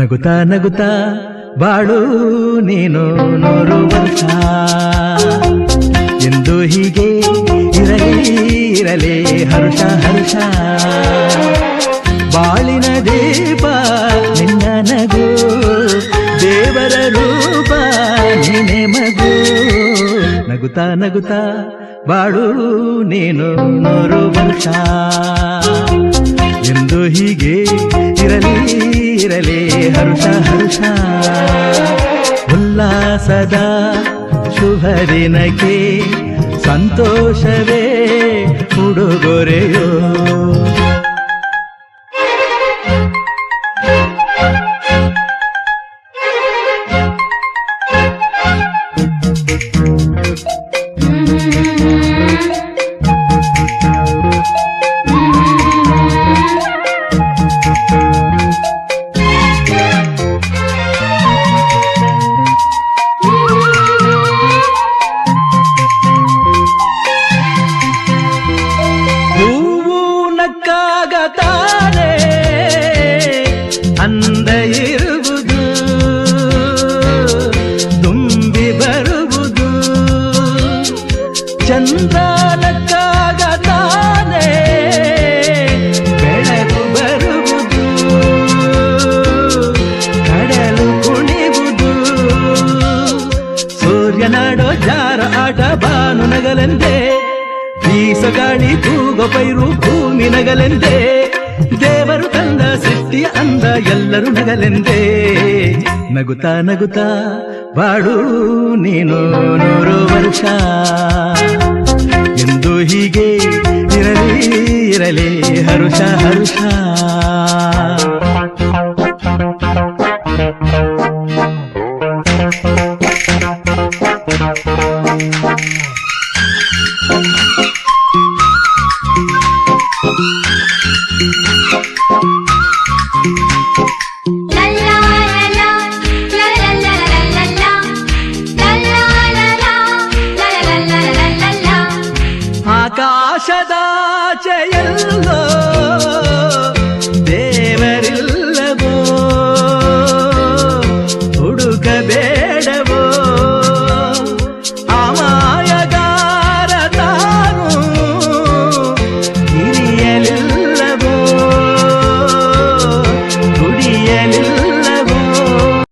ನಗುತ್ತಾ ನಗುತ್ತಾ ಬಾಳು ನೀನು 100 ವರ್ಷ ಎಂದು ಹೀಗೆ ಇರಲಿ ಇರಲಿ ಹರ್ಷ ಹರ್ಷ ಬಾಳಿನ ದೀಪ ನಿನ್ನ ನಗು ದೇವರ ರೂಪ ನೀನೆ ಮಗು ನಗುತ್ತಾ ನಗುತ್ತಾ ಬಾಳು ನೀನು 100 ವರ್ಷ ಎಂದು ಹೀಗೆ ಇರಲಿ ಇರಲಿ ಹರ್ಷ ಹರ್ಷ ಉಲ್ಲಾಸದ ಶುಭ ದಿನಕ್ಕೆ ಸಂತೋಷವೇ ಉಡುಗೊರೆಯೋ ನಕ್ಕಾಗತಾನೆ ಅಂದ ಇರುವುದು ತುಂಬಿ ಬರುವುದು ಚಂದ್ರ ನಕ್ಕಾಗತಾನೆ ಬೆಳಕು ಬರುವುದು ಕಡಲು ಕುಣಿವುದು ಸೂರ್ಯನಾಡೋ ಜಾರ ಆಟ ಬಾನು ನಗಲೆಂದೇ ಬೀಸಗಾಳಿ ತೂಗೋ ಪೈರು ಭೂಮಿ ನಗಲೆಂದೇ ದೇವರು ತಂದ ಸೃಷ್ಟಿಯ ಅಂದ ಎಲ್ಲರೂ ನಗಲೆಂದೇ ನಗುತ್ತಾ ನಗುತ್ತಾ ಬಾಳು ನೀನು 100 ವರ್ಷ ಎಂದು ಹೀಗೆ ಇರಲಿ ಇರಲಿ ಹರುಷ ಹರುಷ